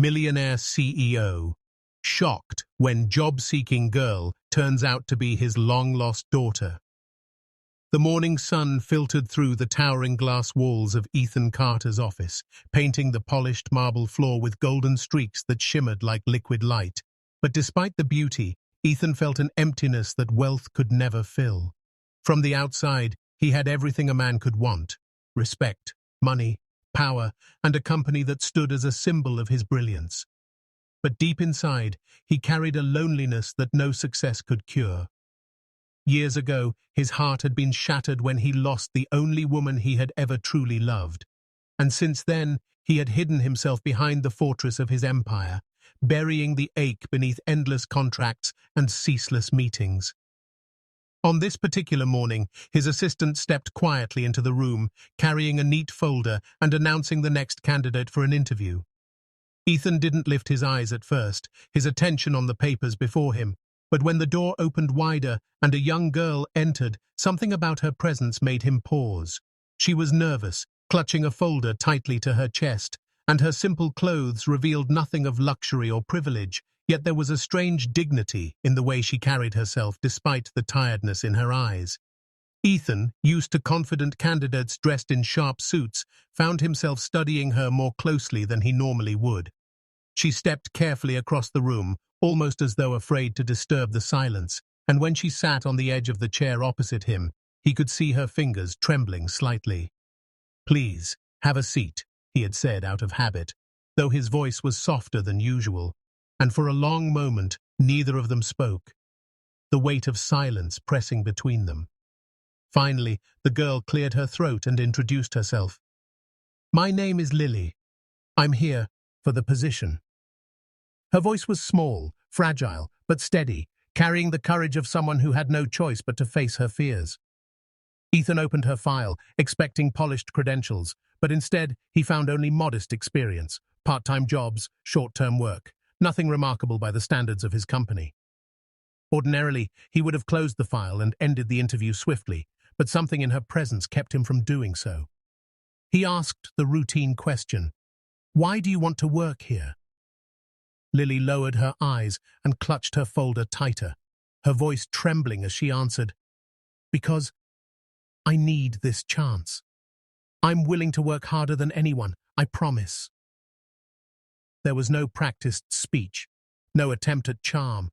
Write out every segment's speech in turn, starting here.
Millionaire CEO, shocked when job-seeking girl turns out to be his long-lost daughter. The morning sun filtered through the towering glass walls of Ethan Carter's office, painting the polished marble floor with golden streaks that shimmered like liquid light. But despite the beauty, Ethan felt an emptiness that wealth could never fill. From the outside, he had everything a man could want: respect, money, power, and a company that stood as a symbol of his brilliance. But deep inside, he carried a loneliness that no success could cure. Years ago, his heart had been shattered when he lost the only woman he had ever truly loved. And since then, he had hidden himself behind the fortress of his empire, burying the ache beneath endless contracts and ceaseless meetings. On this particular morning, his assistant stepped quietly into the room, carrying a neat folder and announcing the next candidate for an interview. Ethan didn't lift his eyes at first, his attention on the papers before him. But when the door opened wider and a young girl entered, something about her presence made him pause. She was nervous, clutching a folder tightly to her chest, and her simple clothes revealed nothing of luxury or privilege, yet there was a strange dignity in the way she carried herself despite the tiredness in her eyes. Ethan, used to confident candidates dressed in sharp suits, found himself studying her more closely than he normally would. She stepped carefully across the room, almost as though afraid to disturb the silence, and when she sat on the edge of the chair opposite him, he could see her fingers trembling slightly. "Please, have a seat," he had said out of habit, though his voice was softer than usual, and for a long moment neither of them spoke, the weight of silence pressing between them. Finally, the girl cleared her throat and introduced herself. "My name is Lily. I'm here for the position." Her voice was small, fragile, but steady, carrying the courage of someone who had no choice but to face her fears. Ethan opened her file, expecting polished credentials, but instead he found only modest experience, part-time jobs, short-term work, nothing remarkable by the standards of his company. Ordinarily, he would have closed the file and ended the interview swiftly, but something in her presence kept him from doing so. He asked the routine question, "Why do you want to work here?" Lily lowered her eyes and clutched her folder tighter, her voice trembling as she answered, "Because I need this chance. I'm willing to work harder than anyone, I promise." There was no practiced speech, no attempt at charm,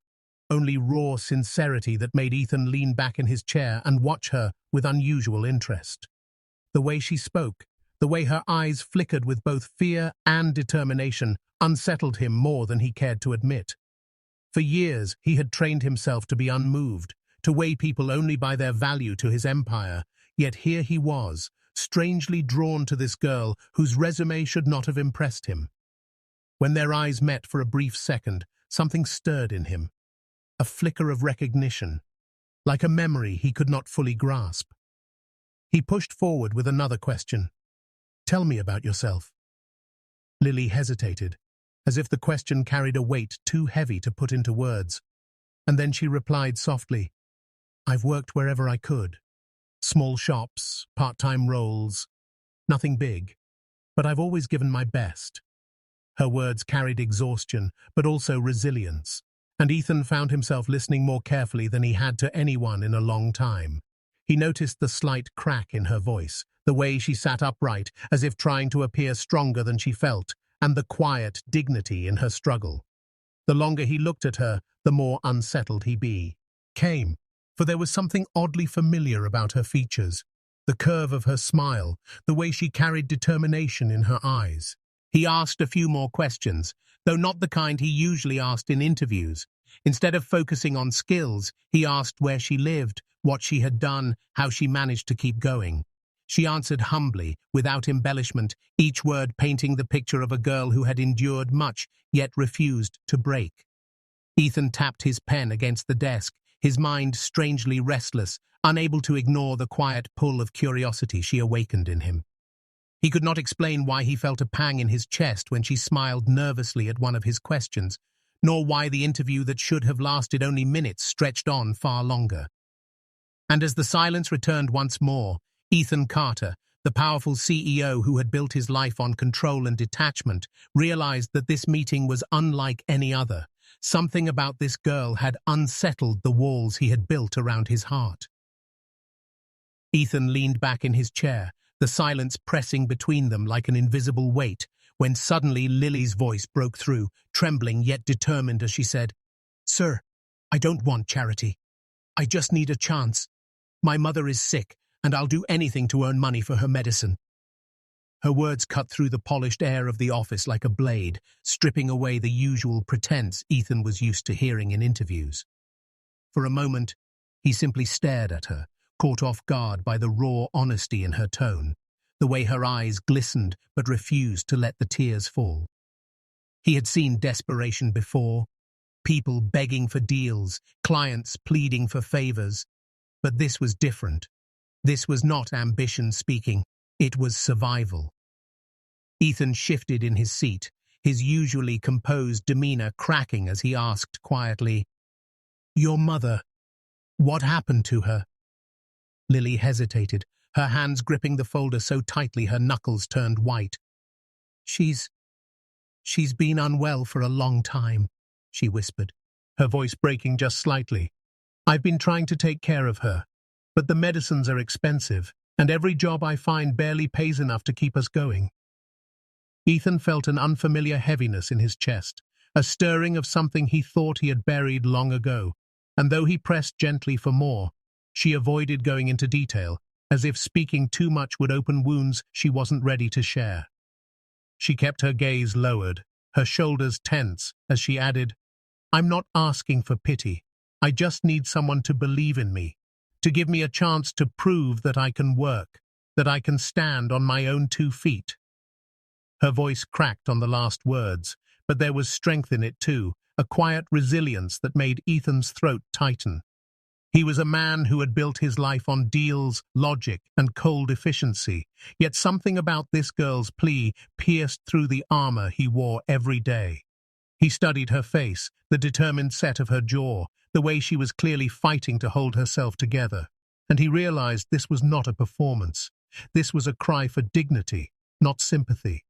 only raw sincerity that made Ethan lean back in his chair and watch her with unusual interest. The way she spoke, the way her eyes flickered with both fear and determination, unsettled him more than he cared to admit. For years, he had trained himself to be unmoved, to weigh people only by their value to his empire, yet here he was, strangely drawn to this girl whose resume should not have impressed him. When their eyes met for a brief second, something stirred in him, a flicker of recognition, like a memory he could not fully grasp. He pushed forward with another question. "Tell me about yourself." Lily hesitated, as if the question carried a weight too heavy to put into words, and then she replied softly, "I've worked wherever I could. Small shops, part-time roles, nothing big, but I've always given my best." Her words carried exhaustion, but also resilience, and Ethan found himself listening more carefully than he had to anyone in a long time. He noticed the slight crack in her voice, the way she sat upright, as if trying to appear stronger than she felt, and the quiet dignity in her struggle. The longer he looked at her, the more unsettled he became, for there was something oddly familiar about her features, the curve of her smile, the way she carried determination in her eyes. He asked a few more questions, though not the kind he usually asked in interviews. Instead of focusing on skills, he asked where she lived, what she had done, how she managed to keep going. She answered humbly, without embellishment, each word painting the picture of a girl who had endured much, yet refused to break. Ethan tapped his pen against the desk, his mind strangely restless, unable to ignore the quiet pull of curiosity she awakened in him. He could not explain why he felt a pang in his chest when she smiled nervously at one of his questions, nor why the interview that should have lasted only minutes stretched on far longer. And as the silence returned once more, Ethan Carter, The powerful CEO who had built his life on control and detachment realized that this meeting was unlike any other. Something about this girl had unsettled the walls he had built around his heart. Ethan leaned back in his chair, the silence pressing between them like an invisible weight, when suddenly Lily's voice broke through, trembling yet determined as she said, "Sir, I don't want charity. I just need a chance. My mother is sick, and I'll do anything to earn money for her medicine." Her words cut through the polished air of the office like a blade, stripping away the usual pretense Ethan was used to hearing in interviews. For a moment, he simply stared at her, caught off guard by the raw honesty in her tone, the way her eyes glistened but refused to let the tears fall. He had seen desperation before, people begging for deals, clients pleading for favors. But this was different. This was not ambition speaking, it was survival. Ethan shifted in his seat, his usually composed demeanor cracking as he asked quietly, "Your mother, what happened to her?" Lily hesitated, her hands gripping the folder so tightly her knuckles turned white. She's been unwell for a long time," she whispered, her voice breaking just slightly. "I've been trying to take care of her, but the medicines are expensive, and every job I find barely pays enough to keep us going." Ethan felt an unfamiliar heaviness in his chest, a stirring of something he thought he had buried long ago, and though he pressed gently for more, she avoided going into detail, as if speaking too much would open wounds she wasn't ready to share. She kept her gaze lowered, her shoulders tense, as she added, "I'm not asking for pity. I just need someone to believe in me, to give me a chance to prove that I can work, that I can stand on my own 2 feet. Her voice cracked on the last words, but there was strength in it too, a quiet resilience that made Ethan's throat tighten. He was a man who had built his life on deals, logic, and cold efficiency, yet something about this girl's plea pierced through the armor he wore every day. He studied her face, the determined set of her jaw, the way she was clearly fighting to hold herself together, and he realized this was not a performance. This was a cry for dignity, not sympathy.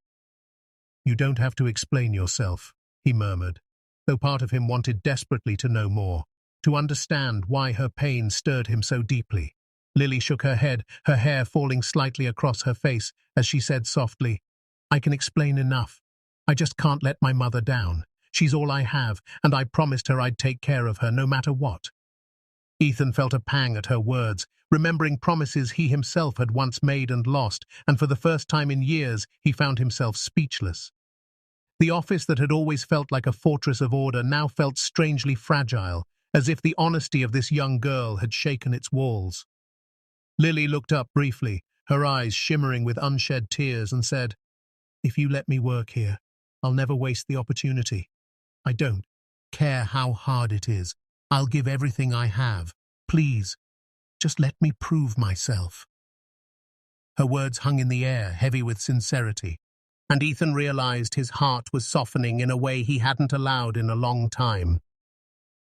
"You don't have to explain yourself," he murmured, though part of him wanted desperately to know more, to understand why her pain stirred him so deeply. Lily shook her head, her hair falling slightly across her face as she said softly, "I can explain enough. I just can't let my mother down. She's all I have, and I promised her I'd take care of her no matter what." Ethan felt a pang at her words, remembering promises he himself had once made and lost, and for the first time in years he found himself speechless. The office that had always felt like a fortress of order now felt strangely fragile, as if the honesty of this young girl had shaken its walls. Lily looked up briefly, her eyes shimmering with unshed tears, and said, "If you let me work here, I'll never waste the opportunity. I don't care how hard it is. I'll give everything I have. Please, just let me prove myself." Her words hung in the air, heavy with sincerity, and Ethan realized his heart was softening in a way he hadn't allowed in a long time.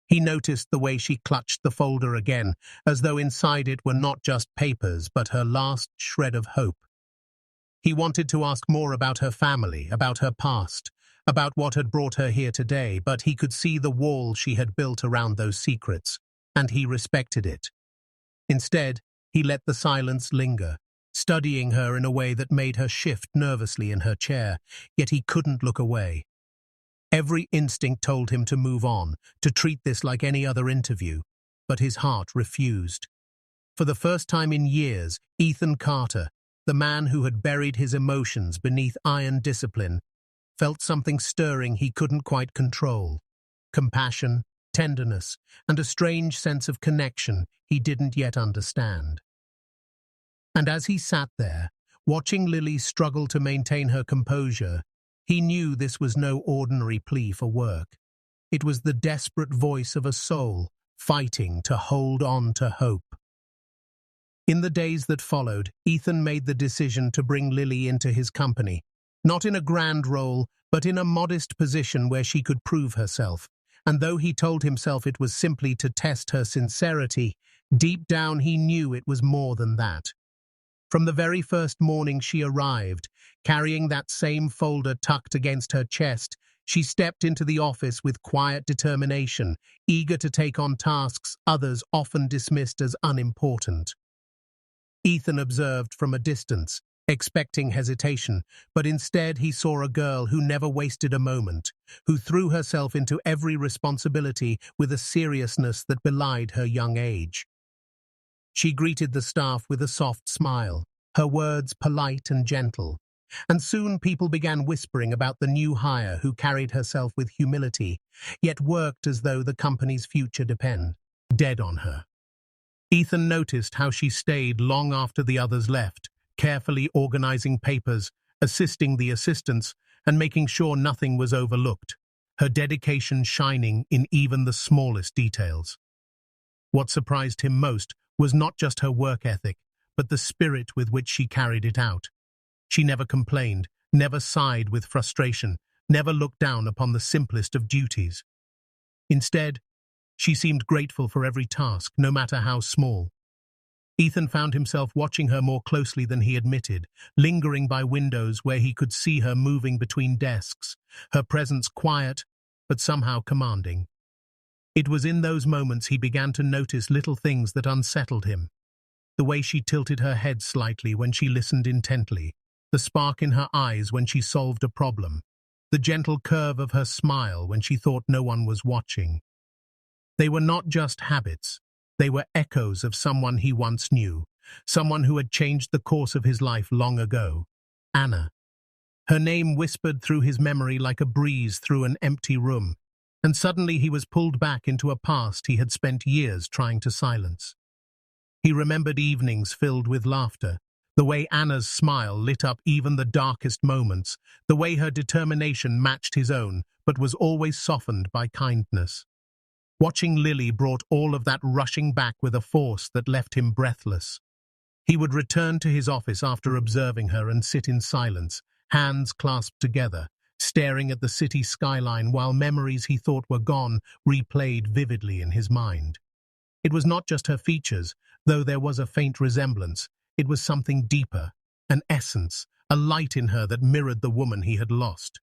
He noticed the way she clutched the folder again, as though inside it were not just papers, but her last shred of hope. He wanted to ask more about her family, about her past, about what had brought her here today, but he could see the wall she had built around those secrets, and he respected it. Instead, he let the silence linger, studying her in a way that made her shift nervously in her chair, yet he couldn't look away. Every instinct told him to move on, to treat this like any other interview, but his heart refused. For the first time in years, Ethan Carter, the man who had buried his emotions beneath iron discipline, felt something stirring he couldn't quite control. Compassion, tenderness, and a strange sense of connection he didn't yet understand. And as he sat there, watching Lily struggle to maintain her composure, he knew this was no ordinary plea for work. It was the desperate voice of a soul fighting to hold on to hope. In the days that followed, Ethan made the decision to bring Lily into his company, not in a grand role, but in a modest position where she could prove herself. And though he told himself it was simply to test her sincerity, deep down he knew it was more than that. From the very first morning she arrived, carrying that same folder tucked against her chest, she stepped into the office with quiet determination, eager to take on tasks others often dismissed as unimportant. Ethan observed from a distance, expecting hesitation, but instead he saw a girl who never wasted a moment, who threw herself into every responsibility with a seriousness that belied her young age. She greeted the staff with a soft smile, her words polite and gentle, and soon people began whispering about the new hire who carried herself with humility, yet worked as though the company's future depended dead on her. Ethan noticed how she stayed long after the others left, carefully organizing papers, assisting the assistants, and making sure nothing was overlooked, her dedication shining in even the smallest details. What surprised him most was not just her work ethic, but the spirit with which she carried it out. She never complained, never sighed with frustration, never looked down upon the simplest of duties. Instead, she seemed grateful for every task, no matter how small. Ethan found himself watching her more closely than he admitted, lingering by windows where he could see her moving between desks, her presence quiet, but somehow commanding. It was in those moments he began to notice little things that unsettled him. The way she tilted her head slightly when she listened intently, the spark in her eyes when she solved a problem, the gentle curve of her smile when she thought no one was watching. They were not just habits, they were echoes of someone he once knew, someone who had changed the course of his life long ago. Anna. Her name whispered through his memory like a breeze through an empty room, and suddenly he was pulled back into a past he had spent years trying to silence. He remembered evenings filled with laughter, the way Anna's smile lit up even the darkest moments, the way her determination matched his own, but was always softened by kindness. Watching Lily brought all of that rushing back with a force that left him breathless. He would return to his office after observing her and sit in silence, hands clasped together, staring at the city skyline while memories he thought were gone replayed vividly in his mind. It was not just her features, though there was a faint resemblance. It was something deeper, an essence, a light in her that mirrored the woman he had lost.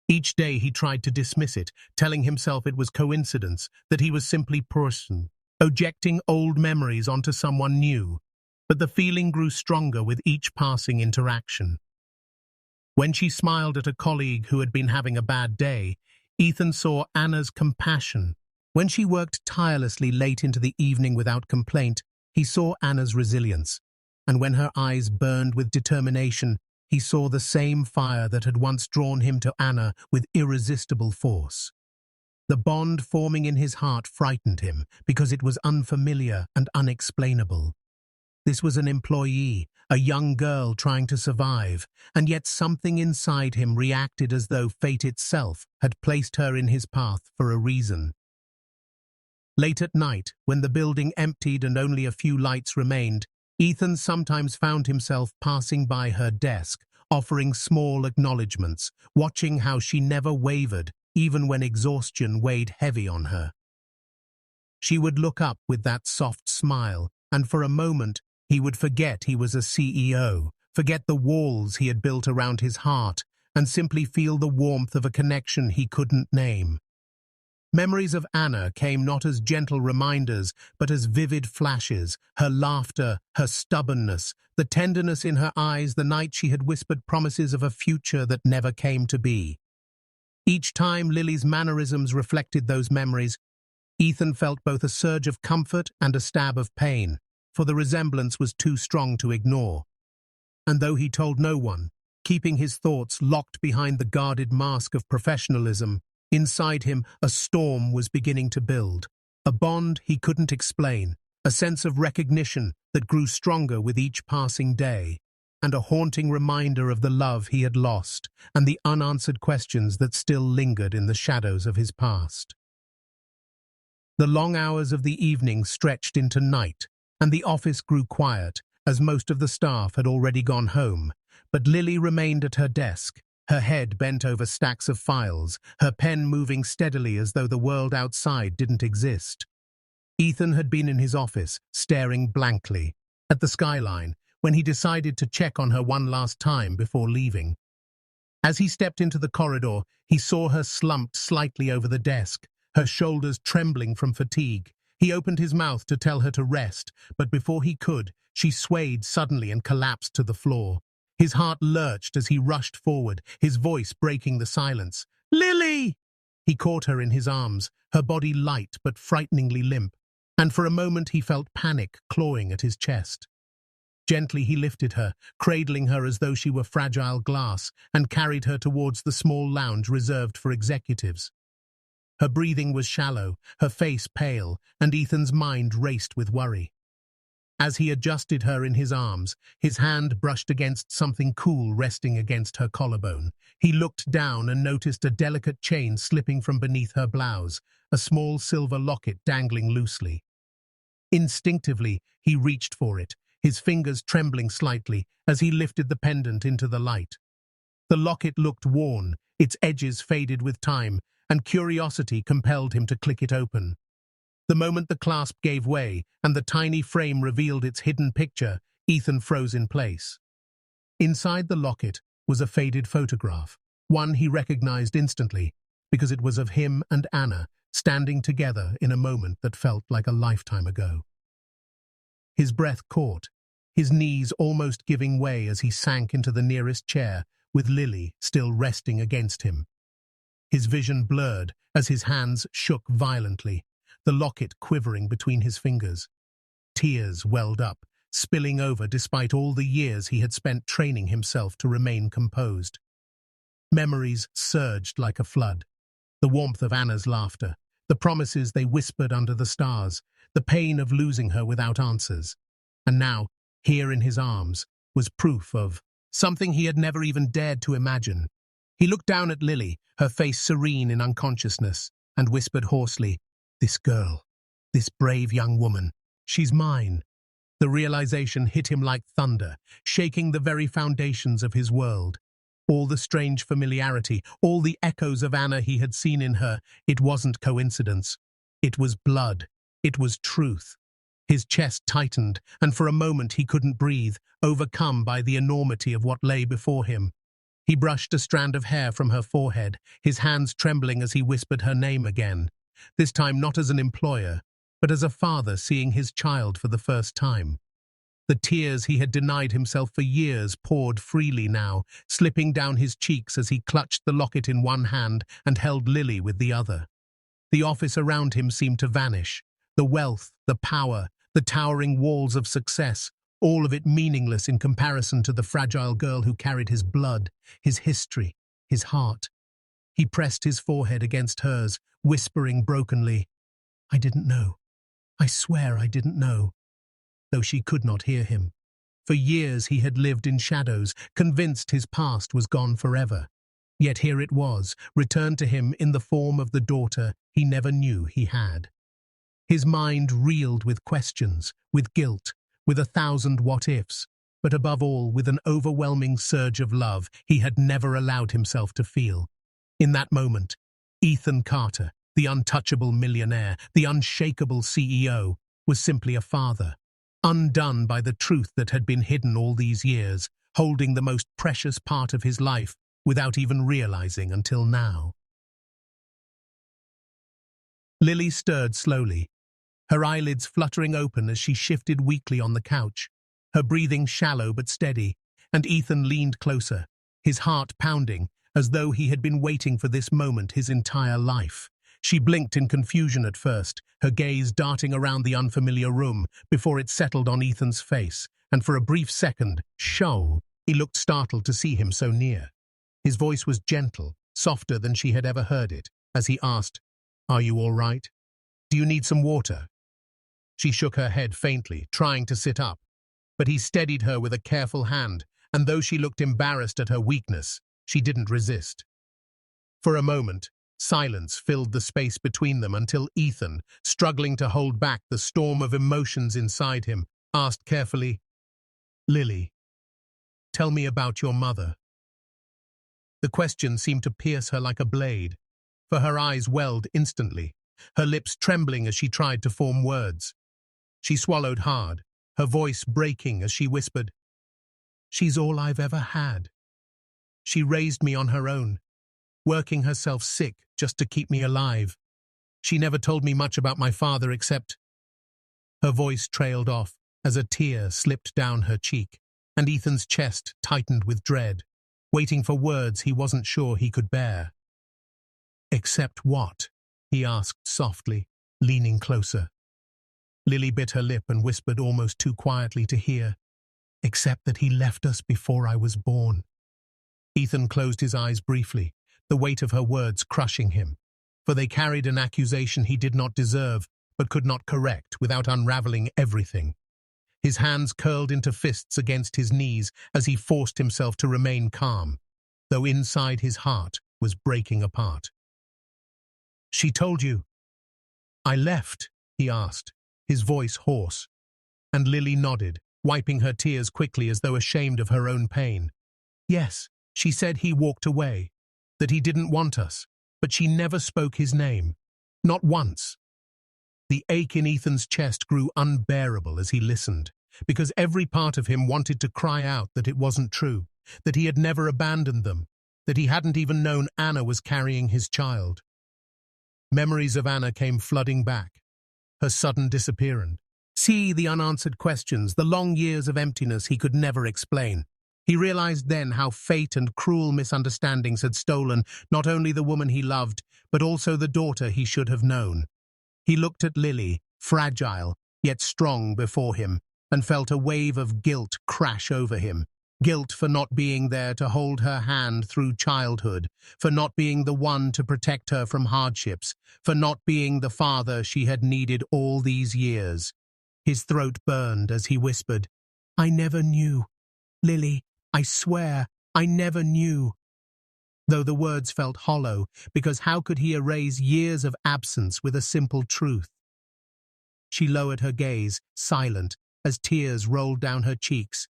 Each day he tried to dismiss it, telling himself it was coincidence, that he was simply person, projecting old memories onto someone new. But the feeling grew stronger with each passing interaction. When she smiled at a colleague who had been having a bad day, Ethan saw Anna's compassion. When she worked tirelessly late into the evening without complaint, he saw Anna's resilience. And when her eyes burned with determination, he saw the same fire that had once drawn him to Anna with irresistible force. The bond forming in his heart frightened him because it was unfamiliar and unexplainable. This was an employee, a young girl trying to survive, and yet something inside him reacted as though fate itself had placed her in his path for a reason. Late at night, when the building emptied and only a few lights remained, Ethan sometimes found himself passing by her desk, offering small acknowledgements, watching how she never wavered, even when exhaustion weighed heavy on her. She would look up with that soft smile, and for a moment, he would forget he was a CEO, forget the walls he had built around his heart, and simply feel the warmth of a connection he couldn't name. Memories of Anna came not as gentle reminders, but as vivid flashes, her laughter, her stubbornness, the tenderness in her eyes the night she had whispered promises of a future that never came to be. Each time Lily's mannerisms reflected those memories, Ethan felt both a surge of comfort and a stab of pain, for the resemblance was too strong to ignore. And though he told no one, keeping his thoughts locked behind the guarded mask of professionalism, inside him a storm was beginning to build, a bond he couldn't explain, a sense of recognition that grew stronger with each passing day, and a haunting reminder of the love he had lost and the unanswered questions that still lingered in the shadows of his past. The long hours of the evening stretched into night, and the office grew quiet, as most of the staff had already gone home, but Lily remained at her desk, her head bent over stacks of files, her pen moving steadily as though the world outside didn't exist. Ethan had been in his office, staring blankly at the skyline, when he decided to check on her one last time before leaving. As he stepped into the corridor, he saw her slumped slightly over the desk, her shoulders trembling from fatigue. He opened his mouth to tell her to rest, but before he could, she swayed suddenly and collapsed to the floor. His heart lurched as he rushed forward, his voice breaking the silence. "Lily!" He caught her in his arms, her body light but frighteningly limp, and for a moment he felt panic clawing at his chest. Gently he lifted her, cradling her as though she were fragile glass, and carried her towards the small lounge reserved for executives. Her breathing was shallow, her face pale, and Ethan's mind raced with worry. As he adjusted her in his arms, his hand brushed against something cool resting against her collarbone. He looked down and noticed a delicate chain slipping from beneath her blouse, a small silver locket dangling loosely. Instinctively, he reached for it, his fingers trembling slightly as he lifted the pendant into the light. The locket looked worn, its edges faded with time, and curiosity compelled him to click it open. The moment the clasp gave way and the tiny frame revealed its hidden picture, Ethan froze in place. Inside the locket was a faded photograph, one he recognized instantly, because it was of him and Anna standing together in a moment that felt like a lifetime ago. His breath caught, his knees almost giving way as he sank into the nearest chair, with Lily still resting against him. His vision blurred as his hands shook violently, the locket quivering between his fingers. Tears welled up, spilling over despite all the years he had spent training himself to remain composed. Memories surged like a flood. The warmth of Anna's laughter, the promises they whispered under the stars, the pain of losing her without answers. And now, here in his arms, was proof of something he had never even dared to imagine. He looked down at Lily, her face serene in unconsciousness, and whispered hoarsely, "This girl, this brave young woman, she's mine." The realization hit him like thunder, shaking the very foundations of his world. All the strange familiarity, all the echoes of Anna he had seen in her, it wasn't coincidence. It was blood. It was truth. His chest tightened, and for a moment he couldn't breathe, overcome by the enormity of what lay before him. He brushed a strand of hair from her forehead, his hands trembling as he whispered her name again, this time not as an employer, but as a father seeing his child for the first time. The tears he had denied himself for years poured freely now, slipping down his cheeks as he clutched the locket in one hand and held Lily with the other. The office around him seemed to vanish, the wealth, the power, the towering walls of success, all of it meaningless in comparison to the fragile girl who carried his blood, his history, his heart. He pressed his forehead against hers, whispering brokenly, "I didn't know. I swear I didn't know." Though she could not hear him. For years he had lived in shadows, convinced his past was gone forever. Yet here it was, returned to him in the form of the daughter he never knew he had. His mind reeled with questions, with guilt, with 1,000 what-ifs, but above all with an overwhelming surge of love he had never allowed himself to feel. In that moment, Ethan Carter, the untouchable millionaire, the unshakable CEO, was simply a father, undone by the truth that had been hidden all these years, holding the most precious part of his life without even realizing until now. Lily stirred slowly, her eyelids fluttering open as she shifted weakly on the couch, her breathing shallow but steady, and Ethan leaned closer, his heart pounding, as though he had been waiting for this moment his entire life. She blinked in confusion at first, her gaze darting around the unfamiliar room before it settled on Ethan's face, and for a brief second, he looked startled to see him so near. His voice was gentle, softer than she had ever heard it, as he asked, "Are you all right? Do you need some water?" She shook her head faintly, trying to sit up, but he steadied her with a careful hand, and though she looked embarrassed at her weakness, she didn't resist. For a moment, silence filled the space between them until Ethan, struggling to hold back the storm of emotions inside him, asked carefully, "Lily, tell me about your mother." The question seemed to pierce her like a blade, for her eyes welled instantly, her lips trembling as she tried to form words. She swallowed hard, her voice breaking as she whispered, She's all I've ever had. She raised me on her own, working herself sick just to keep me alive. She never told me much about my father except—" Her voice trailed off as a tear slipped down her cheek, and Ethan's chest tightened with dread, waiting for words he wasn't sure he could bear. "Except what?" he asked softly, leaning closer. Lily bit her lip and whispered almost too quietly to hear, "Except that he left us before I was born." Ethan closed his eyes briefly, the weight of her words crushing him, for they carried an accusation he did not deserve but could not correct without unraveling everything. His hands curled into fists against his knees as he forced himself to remain calm, though inside his heart was breaking apart. "She told you I left?" he asked, his voice hoarse, and Lily nodded, wiping her tears quickly as though ashamed of her own pain. "Yes, she said he walked away, that he didn't want us, but she never spoke his name. Not once." The ache in Ethan's chest grew unbearable as he listened, because every part of him wanted to cry out that it wasn't true, that he had never abandoned them, that he hadn't even known Anna was carrying his child. Memories of Anna came flooding back, her sudden disappearance. See the unanswered questions, the long years of emptiness he could never explain. He realized then how fate and cruel misunderstandings had stolen not only the woman he loved, but also the daughter he should have known. He looked at Lily, fragile, yet strong before him, and felt a wave of guilt crash over him. Guilt for not being there to hold her hand through childhood, for not being the one to protect her from hardships, for not being the father she had needed all these years. His throat burned as he whispered, "I never knew. Lily, I swear, I never knew." Though the words felt hollow, because how could he erase years of absence with a simple truth? She lowered her gaze, silent, as tears rolled down her cheeks,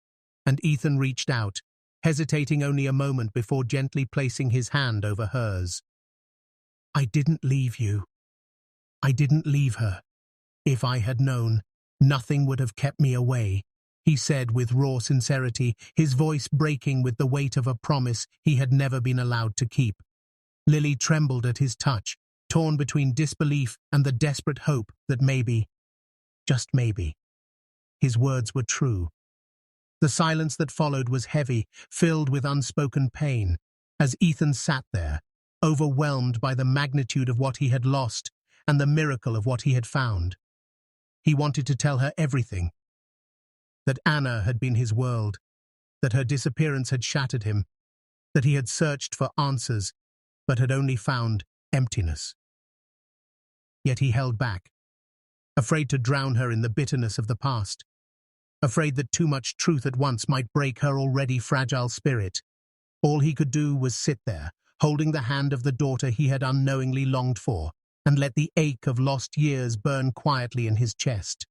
and Ethan reached out, hesitating only a moment before gently placing his hand over hers. "I didn't leave you. I didn't leave her. If I had known, nothing would have kept me away," he said with raw sincerity, his voice breaking with the weight of a promise he had never been allowed to keep. Lily trembled at his touch, torn between disbelief and the desperate hope that maybe, just maybe, his words were true. The silence that followed was heavy, filled with unspoken pain, as Ethan sat there, overwhelmed by the magnitude of what he had lost and the miracle of what he had found. He wanted to tell her everything, that Anna had been his world, that her disappearance had shattered him, that he had searched for answers, but had only found emptiness. Yet he held back, afraid to drown her in the bitterness of the past, afraid that too much truth at once might break her already fragile spirit. All he could do was sit there, holding the hand of the daughter he had unknowingly longed for, and let the ache of lost years burn quietly in his chest.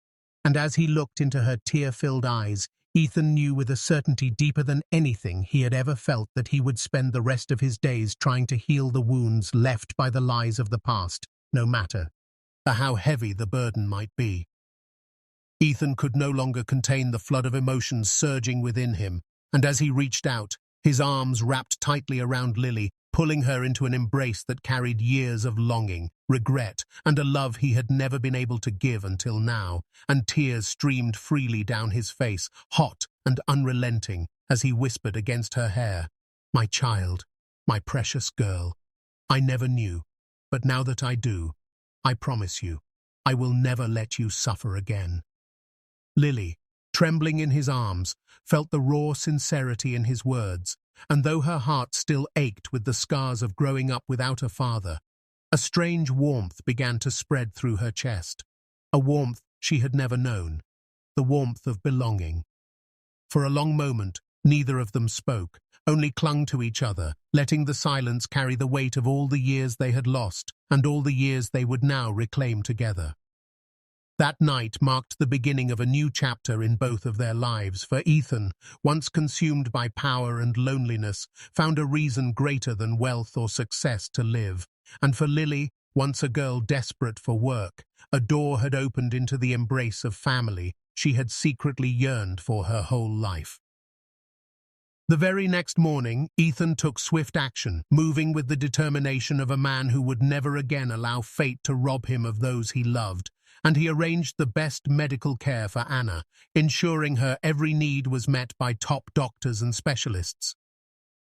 And as he looked into her tear-filled eyes, Ethan knew with a certainty deeper than anything he had ever felt that he would spend the rest of his days trying to heal the wounds left by the lies of the past, no matter how heavy the burden might be. Ethan could no longer contain the flood of emotions surging within him, and as he reached out, his arms wrapped tightly around Lily, pulling her into an embrace that carried years of longing, regret, and a love he had never been able to give until now, and tears streamed freely down his face, hot and unrelenting, as he whispered against her hair, "My child, my precious girl, I never knew, but now that I do, I promise you, I will never let you suffer again." Lily, trembling in his arms, felt the raw sincerity in his words, and though her heart still ached with the scars of growing up without a father, a strange warmth began to spread through her chest, a warmth she had never known, the warmth of belonging. For a long moment, neither of them spoke, only clung to each other, letting the silence carry the weight of all the years they had lost and all the years they would now reclaim together. That night marked the beginning of a new chapter in both of their lives, for Ethan, once consumed by power and loneliness, found a reason greater than wealth or success to live, and for Lily, once a girl desperate for work, a door had opened into the embrace of family she had secretly yearned for her whole life. The very next morning, Ethan took swift action, moving with the determination of a man who would never again allow fate to rob him of those he loved, and he arranged the best medical care for Anna, ensuring her every need was met by top doctors and specialists.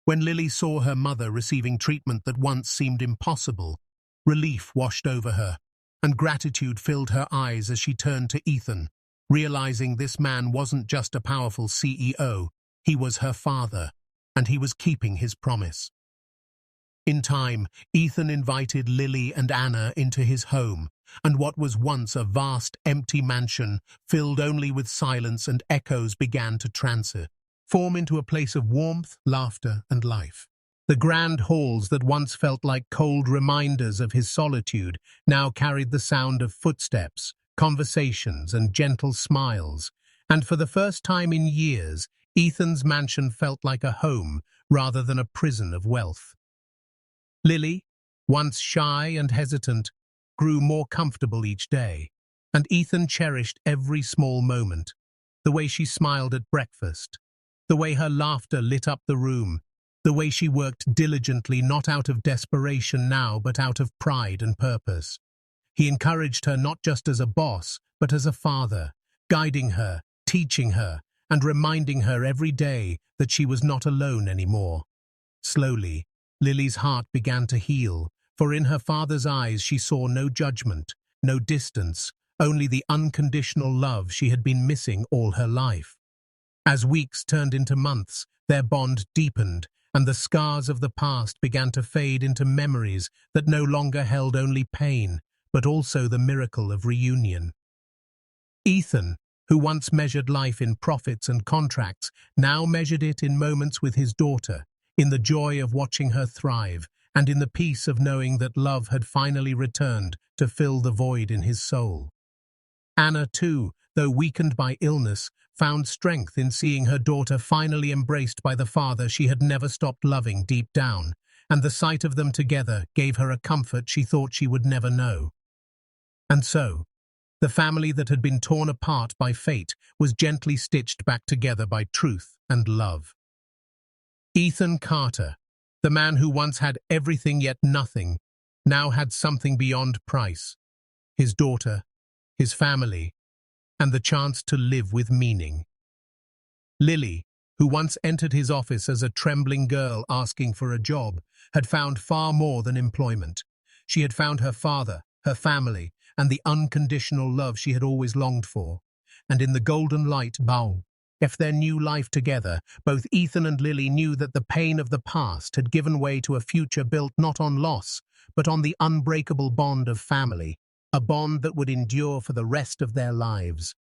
When Lily saw her mother receiving treatment that once seemed impossible, relief washed over her, and gratitude filled her eyes as she turned to Ethan, realizing this man wasn't just a powerful CEO, he was her father, and he was keeping his promise. In time, Ethan invited Lily and Anna into his home, and what was once a vast, empty mansion, filled only with silence and echoes, began to transform into a place of warmth, laughter, and life. The grand halls that once felt like cold reminders of his solitude now carried the sound of footsteps, conversations, and gentle smiles, and for the first time in years, Ethan's mansion felt like a home rather than a prison of wealth. Lily, once shy and hesitant, grew more comfortable each day, and Ethan cherished every small moment, the way she smiled at breakfast, the way her laughter lit up the room, the way she worked diligently not out of desperation now but out of pride and purpose. He encouraged her not just as a boss, but as a father, guiding her, teaching her, and reminding her every day that she was not alone anymore. Slowly, Lily's heart began to heal, for in her father's eyes she saw no judgment, no distance, only the unconditional love she had been missing all her life. As weeks turned into months, their bond deepened, and the scars of the past began to fade into memories that no longer held only pain, but also the miracle of reunion. Ethan, who once measured life in profits and contracts, now measured it in moments with his daughter, in the joy of watching her thrive, and in the peace of knowing that love had finally returned to fill the void in his soul. Anna, too, though weakened by illness, found strength in seeing her daughter finally embraced by the father she had never stopped loving deep down, and the sight of them together gave her a comfort she thought she would never know. And so, the family that had been torn apart by fate was gently stitched back together by truth and love. Ethan Carter, the man who once had everything yet nothing, now had something beyond price: his daughter, his family, and the chance to live with meaning. Lily, who once entered his office as a trembling girl asking for a job, had found far more than employment. She had found her father, her family, and the unconditional love she had always longed for. And in the golden light, of their new life together, both Ethan and Lily knew that the pain of the past had given way to a future built not on loss, but on the unbreakable bond of family, a bond that would endure for the rest of their lives.